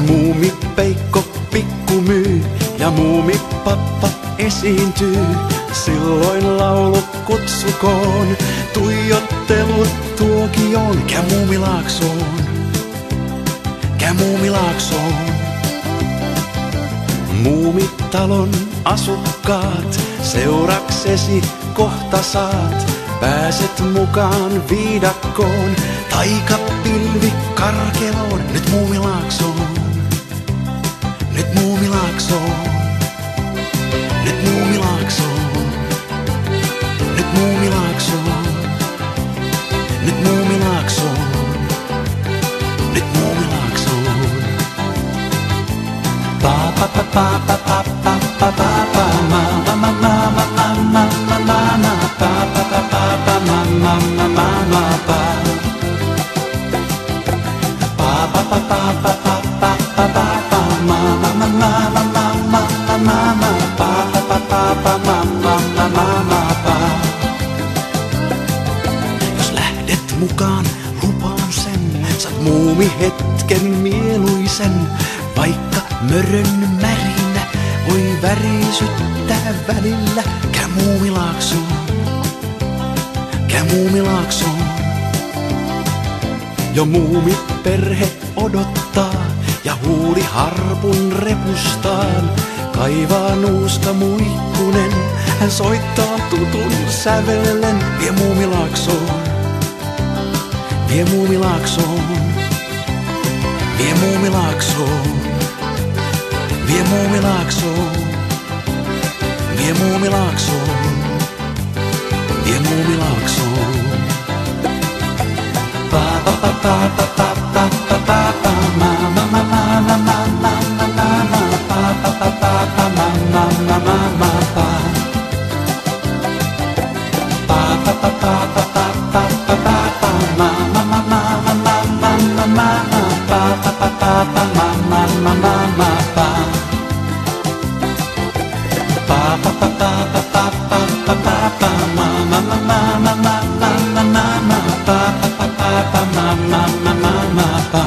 Muumipeikko pikku myy ja muumipappa esiintyy. Silloin laulu kutsukoon, tuijottelut tuokioon. Käy Muumilaaksoon, käy Muumilaaksoon. Muumitalon asukkaat, seuraksesi kohta saat. Pääset mukaan viidakkoon, taikapilvi karkeloon. Nyt Muumilaaksoon, nyt Muumilaaksoon, nyt Muumilaaksoon, nyt Muumilaaksoon, nyt Muumilaaksoon, nyt Muumilaaksoon. Pa pa pa pa pa pa pa pa pa pa ma ma ma ma ma ma ma ma ma ma pa pa pa pa pa ma ma ma ma ma pa pa pa pa pa pa pa pa pa pa pa ma ma ma ma ma ma ma ma ma ma pa pa pa pa ma ma ma ma ma pa. Jos lähdet mukaan, lupaan sen, saat muumihetken mieluisen. Vaikka mörön märinä voi värisyttää välillä. Käy Muumilaaksoon, käy Muumilaaksoon. Jo muumiperhe odottaa ja huuli harpun repustaan. Kaivaa nuusta muikkunen, hän soittaa tutun sävelen. Vie Muumilaaksoon, vie Muumilaaksoon, vie Muumilaaksoon, vie Muumilaaksoon, vie Muumilaaksoon, vie Muumilaaksoon. Pa pa pa pa pa pa pa pa pa pa ma ma ma ma ma ma ma ma ma ma pa pa pa pa pa ma ma ma ma ma pa pa pa pa pa pa pa pa pa pa pa ma ma ma ma ma ma ma ma ma ma pa pa pa pa pa ma ma ma ma ma pa pa pa pa pa pa pa pa pa pa pa ma ma ma ma ma ma ma ma ma ma pa pa pa pa pa ma ma ma ma ma pa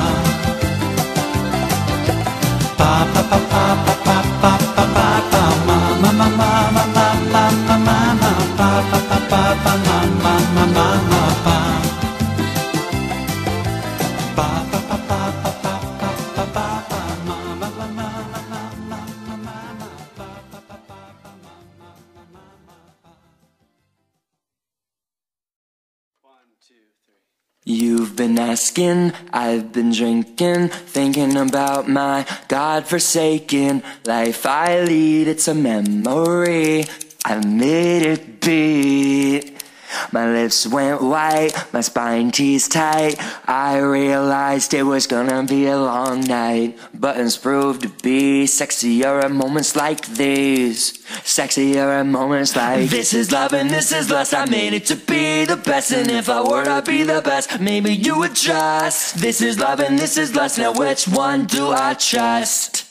pa pa pa pa pa pa pa pa pa pa ma ma ma ma ma ma ma ma ma ma pa pa pa pa pa ma ma ma ma ma pa pa pa pa pa pa pa pa pa pa pa ma ma ma ma ma ma ma ma ma pa pa pa pa pa ma ma ma ma ma pa. 1, 2, 3. You've been asking, I've been drinking, thinking about my God-forsaken life I lead. It's a memory, I made it be. My lips went white, my spine teased tight. I realized it was gonna be a long night. Buttons proved to be sexier at moments like these. Sexier at moments like this is love and this is lust. I made it to be the best, and if I were to be the best, maybe you would trust. This is love and this is lust. Now which one do I trust?